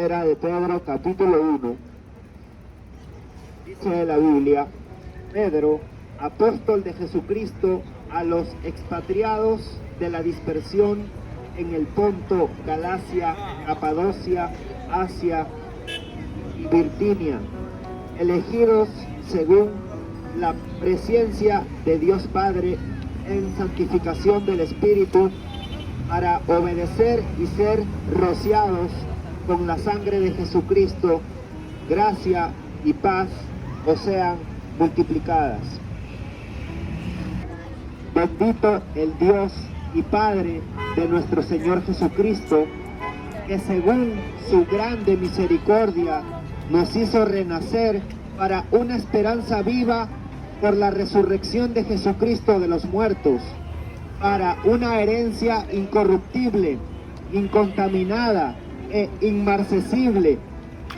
Primera de Pedro, capítulo 1, dice la Biblia: Pedro, apóstol de Jesucristo, a los expatriados de la dispersión en el Ponto, Galacia, Capadocia, Asia y Bitinia, elegidos según la presciencia de Dios Padre en santificación del Espíritu, para obedecer y ser rociados con la sangre de Jesucristo, gracia y paz os sean multiplicadas. Bendito el Dios y Padre de nuestro Señor Jesucristo, que según su grande misericordia nos hizo renacer para una esperanza viva por la resurrección de Jesucristo de los muertos, para una herencia incorruptible, incontaminada e inmarcesible,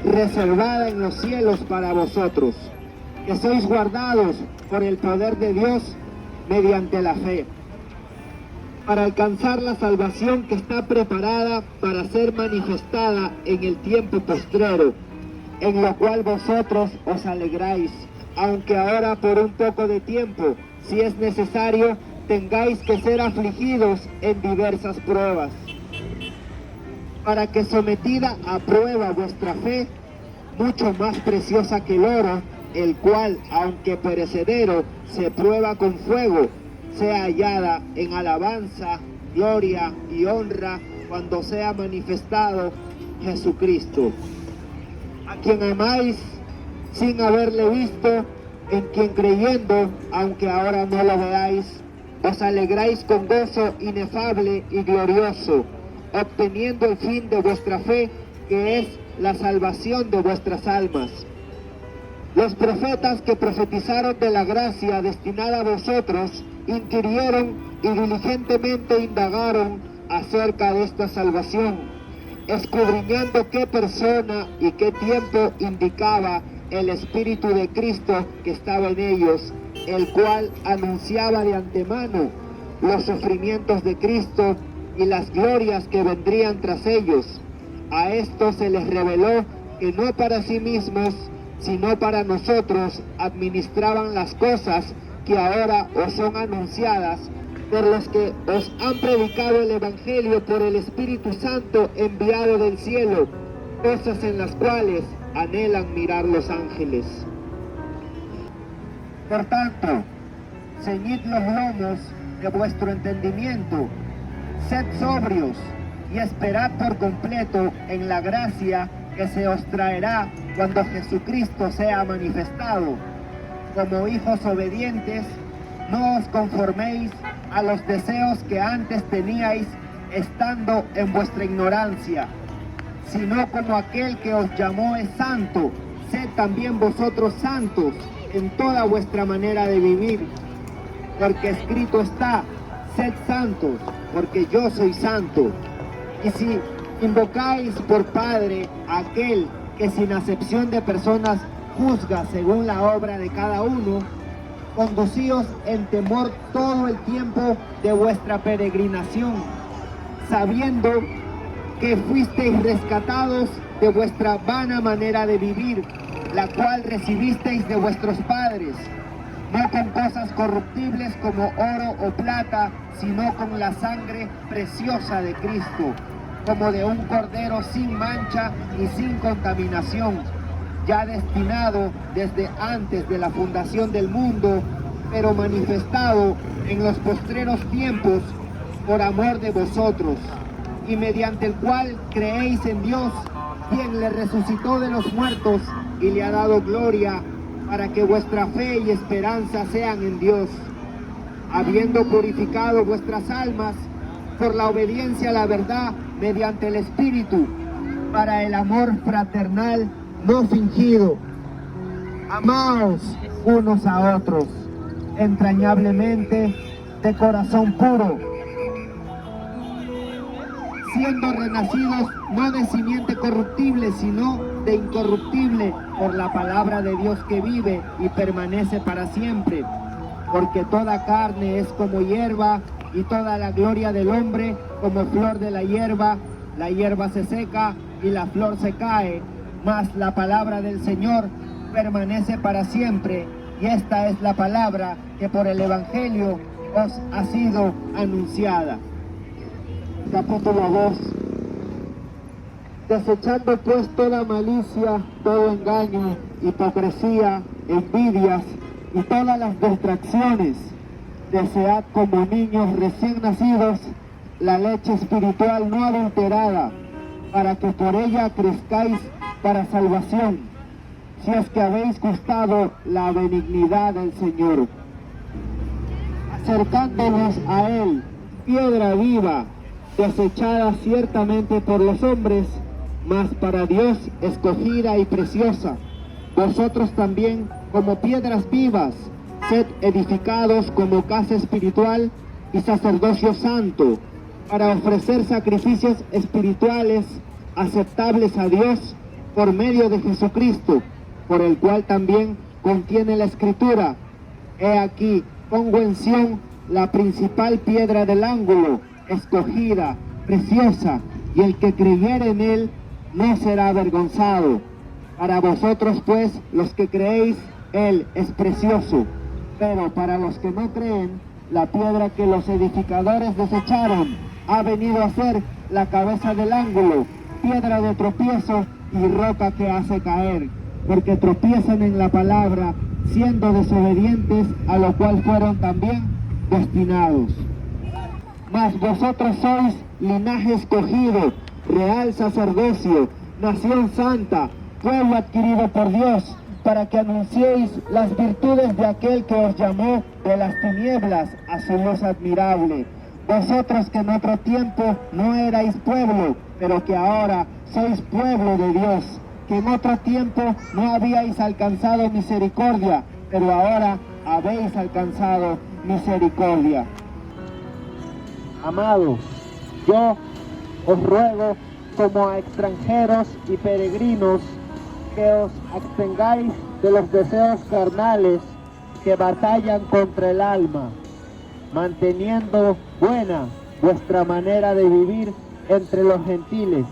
reservada en los cielos para vosotros, que sois guardados por el poder de Dios mediante la fe, para alcanzar la salvación que está preparada para ser manifestada en el tiempo postrero, en lo cual vosotros os alegráis, aunque ahora por un poco de tiempo, si es necesario, tengáis que ser afligidos en diversas pruebas, para que sometida a prueba vuestra fe, mucho más preciosa que el oro, el cual, aunque perecedero, se prueba con fuego, sea hallada en alabanza, gloria y honra cuando sea manifestado Jesucristo, a quien amáis sin haberle visto, en quien creyendo, aunque ahora no lo veáis, os alegráis con gozo inefable y glorioso, obteniendo el fin de vuestra fe, que es la salvación de vuestras almas. Los profetas que profetizaron de la gracia destinada a vosotros, inquirieron y diligentemente indagaron acerca de esta salvación, escudriñando qué persona y qué tiempo indicaba el Espíritu de Cristo que estaba en ellos, el cual anunciaba de antemano los sufrimientos de Cristo y las glorias que vendrían tras ellos. A esto se les reveló que no para sí mismos, sino para nosotros administraban las cosas que ahora os son anunciadas por los que os han predicado el Evangelio por el Espíritu Santo enviado del cielo, cosas en las cuales anhelan mirar los ángeles. Por tanto, ceñid los lomos de vuestro entendimiento, sed sobrios y esperad por completo en la gracia que se os traerá cuando Jesucristo sea manifestado. Como hijos obedientes, no os conforméis a los deseos que antes teníais estando en vuestra ignorancia, sino como aquel que os llamó es santo, sed también vosotros santos en toda vuestra manera de vivir, porque escrito está: sed santos, porque yo soy santo. Y si invocáis por Padre a aquel que sin acepción de personas juzga según la obra de cada uno, conducíos en temor todo el tiempo de vuestra peregrinación, sabiendo que fuisteis rescatados de vuestra vana manera de vivir, la cual recibisteis de vuestros padres, no con cosas corruptibles como oro o plata, sino con la sangre preciosa de Cristo, como de un cordero sin mancha y sin contaminación, ya destinado desde antes de la fundación del mundo, pero manifestado en los postreros tiempos por amor de vosotros, y mediante el cual creéis en Dios, quien le resucitó de los muertos y le ha dado gloria, para que vuestra fe y esperanza sean en Dios, habiendo purificado vuestras almas por la obediencia a la verdad mediante el Espíritu, para el amor fraternal no fingido. Amaos unos a otros entrañablemente de corazón puro, siendo renacidos no de simiente corruptible, sino de incorruptible, por la palabra de Dios que vive y permanece para siempre. Porque toda carne es como hierba, y toda la gloria del hombre como flor de la hierba se seca y la flor se cae, mas la palabra del Señor permanece para siempre. Y esta es la palabra que por el Evangelio os ha sido anunciada. Capítulo 2. Desechando pues toda malicia, todo engaño, hipocresía, envidias y todas las distracciones, desead como niños recién nacidos la leche espiritual no adulterada, para que por ella crezcáis para salvación, si es que habéis gustado la benignidad del Señor. Acercándonos a Él, piedra viva, desechada ciertamente por los hombres, mas para Dios escogida y preciosa. Vosotros también, como piedras vivas, sed edificados como casa espiritual y sacerdocio santo, para ofrecer sacrificios espirituales aceptables a Dios por medio de Jesucristo, por el cual también contiene la Escritura: he aquí, pongo en Sión la principal piedra del ángulo, escogida, preciosa, y el que creyere en él no será avergonzado. Para vosotros pues, los que creéis, él es precioso, pero para los que no creen, la piedra que los edificadores desecharon ha venido a ser la cabeza del ángulo, piedra de tropiezo y roca que hace caer, porque tropiezan en la palabra, siendo desobedientes, a lo cual fueron también destinados. Mas vosotros sois linaje escogido, real sacerdocio, nación santa, pueblo adquirido por Dios, para que anunciéis las virtudes de aquel que os llamó de las tinieblas a su luz admirable. Vosotros que en otro tiempo no erais pueblo, pero que ahora sois pueblo de Dios, que en otro tiempo no habíais alcanzado misericordia, pero ahora habéis alcanzado misericordia. Amados, yo os ruego como a extranjeros y peregrinos que os abstengáis de los deseos carnales que batallan contra el alma, manteniendo buena vuestra manera de vivir entre los gentiles,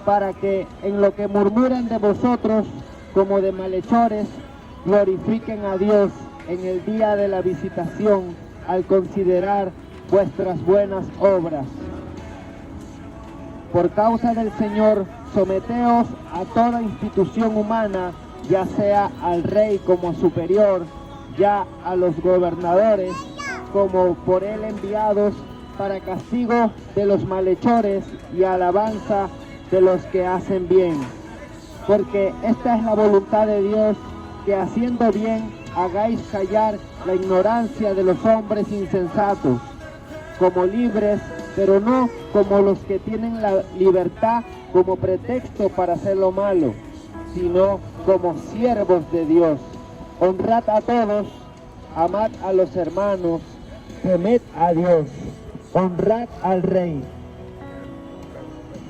para que en lo que murmuran de vosotros como de malhechores, glorifiquen a Dios en el día de la visitación al considerar vuestras buenas obras. Por causa del Señor, someteos a toda institución humana, ya sea al rey como superior, ya a los gobernadores como por él enviados, para castigo de los malhechores y alabanza de los que hacen bien. Porque esta es la voluntad de Dios, que haciendo bien hagáis callar la ignorancia de los hombres insensatos, como libres, pero no como los que tienen la libertad como pretexto para hacer lo malo, sino como siervos de Dios. Honrad a todos, amad a los hermanos, temed a Dios, honrad al Rey.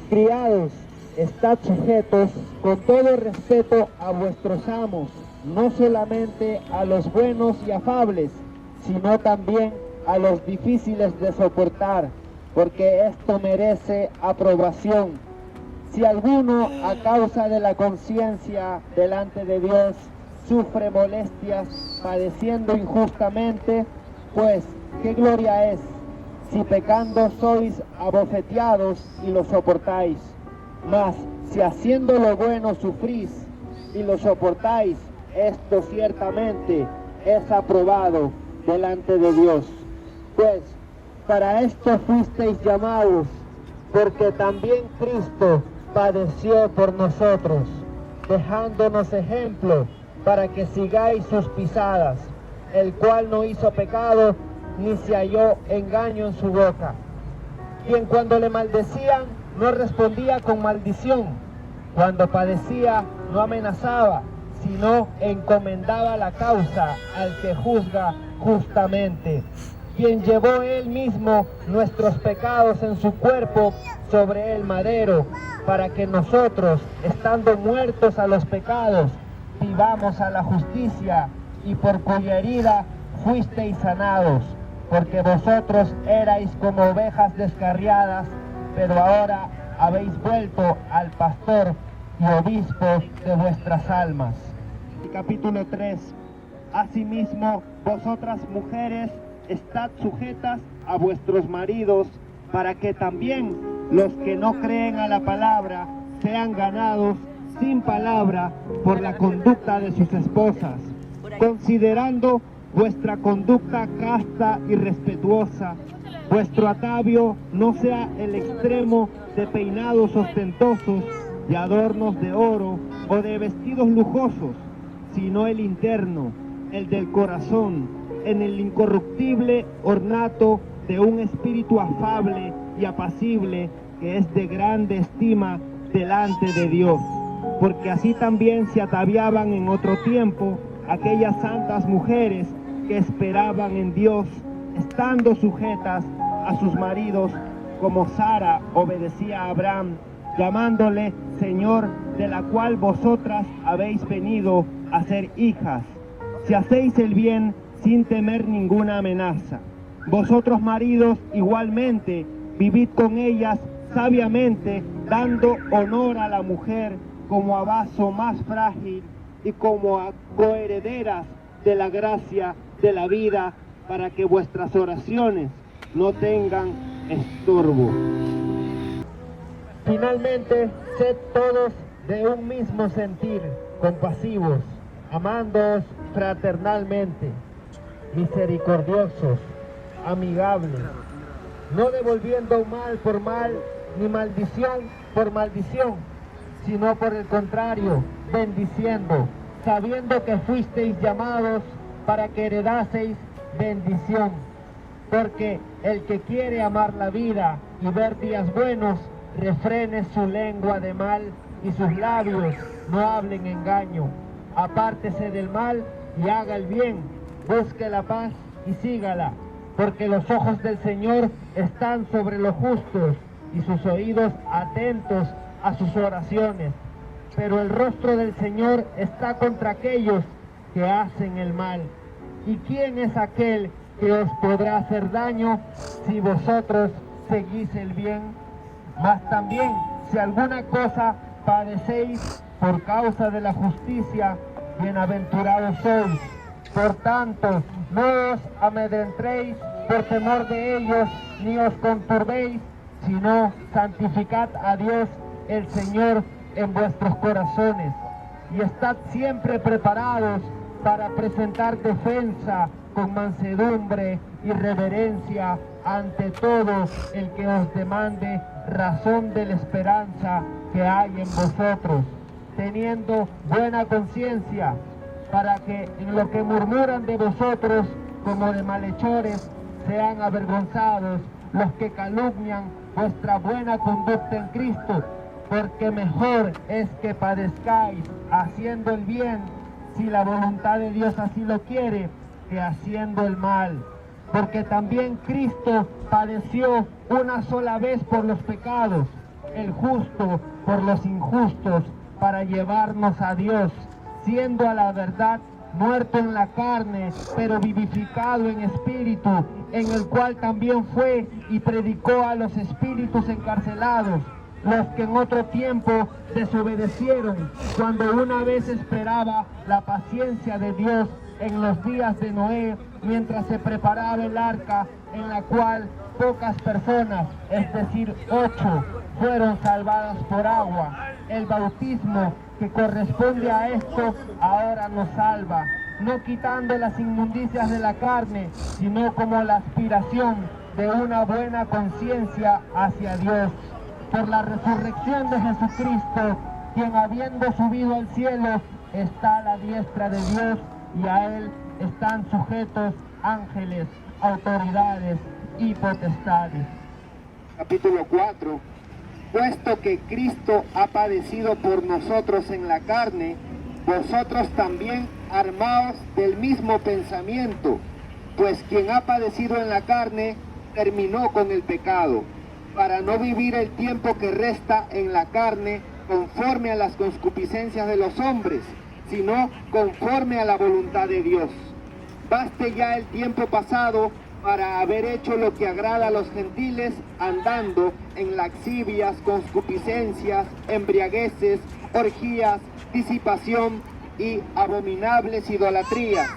Criados, estad sujetos con todo respeto a vuestros amos, no solamente a los buenos y afables, sino también a los difíciles de soportar, porque esto merece aprobación. Si alguno, a causa de la conciencia delante de Dios, sufre molestias padeciendo injustamente, pues qué gloria es, si pecando sois abofeteados y lo soportáis. Mas si haciendo lo bueno sufrís y lo soportáis, esto ciertamente es aprobado delante de Dios. Pues para esto fuisteis llamados, porque también Cristo padeció por nosotros, dejándonos ejemplo para que sigáis sus pisadas, el cual no hizo pecado, ni se halló engaño en su boca. Quien cuando le maldecían no respondía con maldición, cuando padecía no amenazaba, sino encomendaba la causa al que juzga justamente, quien llevó él mismo nuestros pecados en su cuerpo sobre el madero, para que nosotros, estando muertos a los pecados, vivamos a la justicia, y por cuya herida fuisteis sanados, porque vosotros erais como ovejas descarriadas, pero ahora habéis vuelto al pastor y obispo de vuestras almas. Capítulo 3. Asimismo, vosotras mujeres, estad sujetas a vuestros maridos, para que también los que no creen a la palabra sean ganados sin palabra por la conducta de sus esposas, considerando vuestra conducta casta y respetuosa. Vuestro atavio no sea el extremo de peinados ostentosos, de adornos de oro o de vestidos lujosos, sino el interno, el del corazón, en el incorruptible ornato de un espíritu afable y apacible, que es de grande estima delante de Dios. Porque así también se ataviaban en otro tiempo aquellas santas mujeres que esperaban en Dios, estando sujetas a sus maridos, como Sara obedecía a Abraham, llamándole Señor, de la cual vosotras habéis venido a ser hijas, si hacéis el bien sin temer ninguna amenaza. Vosotros maridos igualmente vivid con ellas sabiamente, dando honor a la mujer como a vaso más frágil y como a coherederas de la gracia de la vida, para que vuestras oraciones no tengan estorbo. Finalmente, sed todos de un mismo sentir, compasivos, amándoos fraternalmente, misericordiosos, amigables, no devolviendo mal por mal, ni maldición por maldición, sino por el contrario, bendiciendo, sabiendo que fuisteis llamados para que heredaseis bendición. Porque el que quiere amar la vida y ver días buenos, refrene su lengua de mal y sus labios no hablen engaño. Apártese del mal y haga el bien, busque la paz y sígala, porque los ojos del Señor están sobre los justos y sus oídos atentos a sus oraciones. Pero el rostro del Señor está contra aquellos que hacen el mal. ¿Y quién es aquel que os podrá hacer daño si vosotros seguís el bien? Mas también, si alguna cosa padecéis por causa de la justicia, bienaventurados sois. Por tanto, no os amedrentéis por temor de ellos, ni os conturbéis, sino santificad a Dios el Señor en vuestros corazones, y estad siempre preparados para presentar defensa con mansedumbre y reverencia ante todo el que os demande razón de la esperanza que hay en vosotros, teniendo buena conciencia, para que en lo que murmuran de vosotros como de malhechores sean avergonzados los que calumnian vuestra buena conducta en Cristo, porque mejor es que padezcáis haciendo el bien, si la voluntad de Dios así lo quiere, que haciendo el mal. Porque también Cristo padeció una sola vez por los pecados, el justo por los injustos, para llevarnos a Dios, siendo a la verdad muerto en la carne, pero vivificado en espíritu, en el cual también fue y predicó a los espíritus encarcelados, los que en otro tiempo desobedecieron, cuando una vez esperaba la paciencia de Dios en los días de Noé, mientras se preparaba el arca, en la cual pocas personas, es decir, 8, fueron salvadas por agua. El bautismo que corresponde a esto ahora nos salva, no quitando las inmundicias de la carne, sino como la aspiración de una buena conciencia hacia Dios. Por la resurrección de Jesucristo, quien habiendo subido al cielo está a la diestra de Dios, y a él están sujetos ángeles, autoridades y potestades. Capítulo 4. Puesto que Cristo ha padecido por nosotros en la carne, vosotros también armaos del mismo pensamiento, pues quien ha padecido en la carne terminó con el pecado, para no vivir el tiempo que resta en la carne conforme a las concupiscencias de los hombres, sino conforme a la voluntad de Dios. Baste ya el tiempo pasado para haber hecho lo que agrada a los gentiles, andando en laxivias, concupiscencias, embriagueces, orgías, disipación y abominables idolatrías.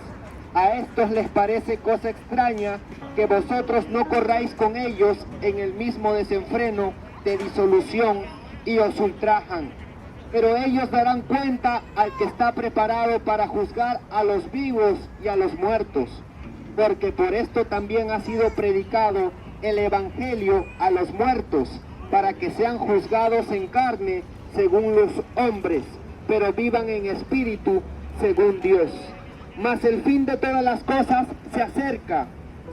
A estos les parece cosa extraña que vosotros no corráis con ellos en el mismo desenfreno de disolución y os ultrajan. Pero ellos darán cuenta al que está preparado para juzgar a los vivos y a los muertos, porque por esto también ha sido predicado el Evangelio a los muertos, para que sean juzgados en carne según los hombres, pero vivan en espíritu según Dios. Mas el fin de todas las cosas se acerca.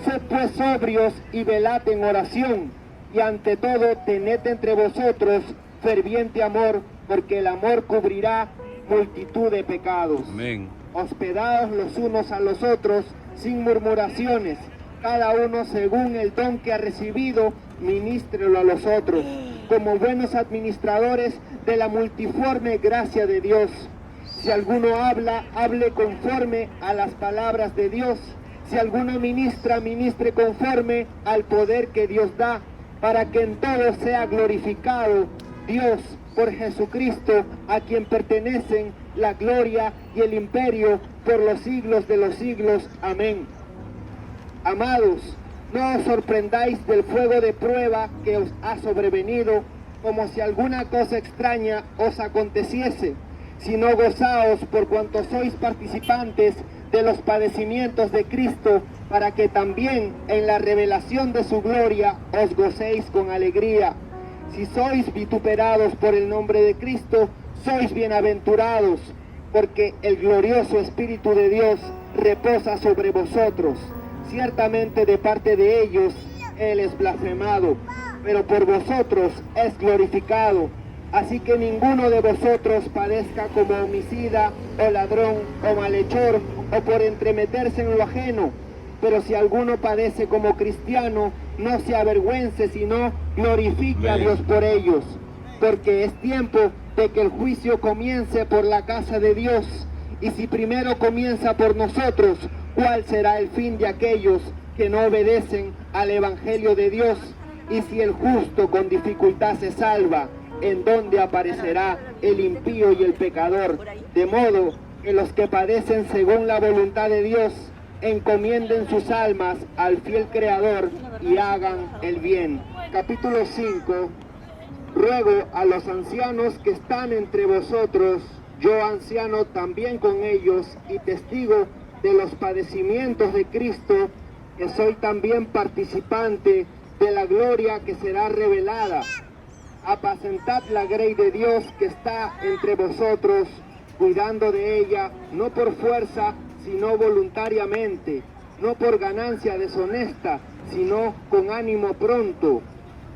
Sed pues sobrios y velad en oración, y ante todo tened entre vosotros ferviente amor, porque el amor cubrirá multitud de pecados. Amén. Hospedaos los unos a los otros sin murmuraciones, cada uno según el don que ha recibido, ministrelo a los otros, como buenos administradores de la multiforme gracia de Dios. Si alguno habla, hable conforme a las palabras de Dios. Si alguno ministra, ministre conforme al poder que Dios da, para que en todo sea glorificado Dios por Jesucristo, a quien pertenecen la gloria y el imperio por los siglos de los siglos. Amén. Amados, no os sorprendáis del fuego de prueba que os ha sobrevenido, como si alguna cosa extraña os aconteciese, sino gozaos por cuanto sois participantes de los padecimientos de Cristo, para que también en la revelación de su gloria os gocéis con alegría. Si sois vituperados por el nombre de Cristo, sois bienaventurados, porque el glorioso Espíritu de Dios reposa sobre vosotros. Ciertamente de parte de ellos Él es blasfemado, pero por vosotros es glorificado. Así que ninguno de vosotros padezca como homicida, o ladrón, o malhechor, o por entremeterse en lo ajeno. Pero si alguno padece como cristiano, no se avergüence, sino glorifique a Dios por ellos. Porque es tiempo de que el juicio comience por la casa de Dios. Y si primero comienza por nosotros, ¿cuál será el fin de aquellos que no obedecen al Evangelio de Dios? Y si el justo con dificultad se salva, ¿en dónde aparecerá el impío y el pecador? De modo que los que padecen según la voluntad de Dios, encomienden sus almas al fiel Creador y hagan el bien. Capítulo 5. Ruego a los ancianos que están entre vosotros, yo anciano también con ellos y testigo de los padecimientos de Cristo, que soy también participante de la gloria que será revelada. Apacentad la grey de Dios que está entre vosotros, cuidando de ella, no por fuerza, sino voluntariamente, no por ganancia deshonesta, sino con ánimo pronto,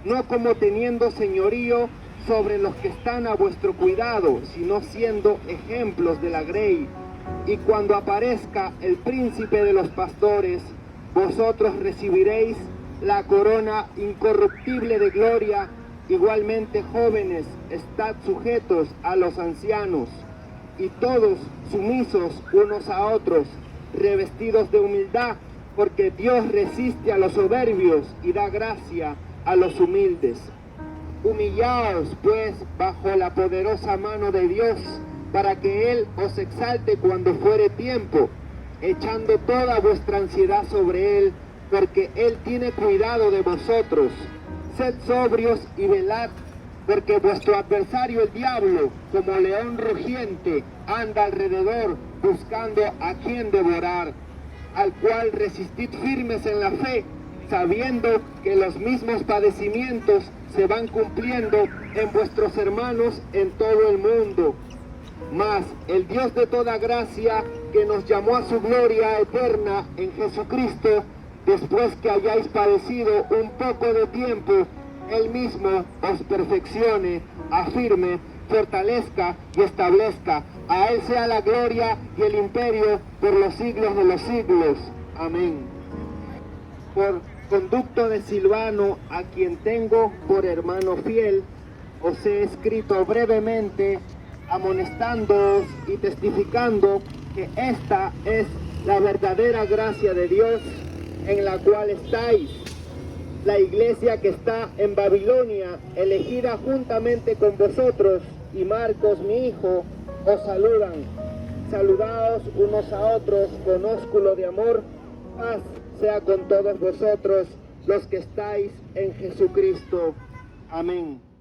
no como teniendo señorío sobre los que están a vuestro cuidado, sino siendo ejemplos de la grey. Y cuando aparezca el príncipe de los pastores, vosotros recibiréis la corona incorruptible de gloria. Igualmente, jóvenes, estad sujetos a los ancianos, y todos sumisos unos a otros, revestidos de humildad, porque Dios resiste a los soberbios y da gracia a los humildes. Humillaos, pues, bajo la poderosa mano de Dios, para que Él os exalte cuando fuere tiempo, echando toda vuestra ansiedad sobre Él, porque Él tiene cuidado de vosotros. Sed sobrios y velad, porque vuestro adversario el diablo, como león rugiente, anda alrededor buscando a quien devorar, al cual resistid firmes en la fe, sabiendo que los mismos padecimientos se van cumpliendo en vuestros hermanos en todo el mundo. Mas el Dios de toda gracia, que nos llamó a su gloria eterna en Jesucristo, después que hayáis padecido un poco de tiempo, Él mismo os perfeccione, afirme, fortalezca y establezca. A Él sea la gloria y el imperio por los siglos de los siglos. Amén. Por conducto de Silvano, a quien tengo por hermano fiel, os he escrito brevemente, amonestándoos y testificando que esta es la verdadera gracia de Dios, en la cual estáis, la iglesia que está en Babilonia, elegida juntamente con vosotros, y Marcos, mi hijo, os saludan. Saludaos unos a otros con ósculo de amor. Paz sea con todos vosotros los que estáis en Jesucristo. Amén.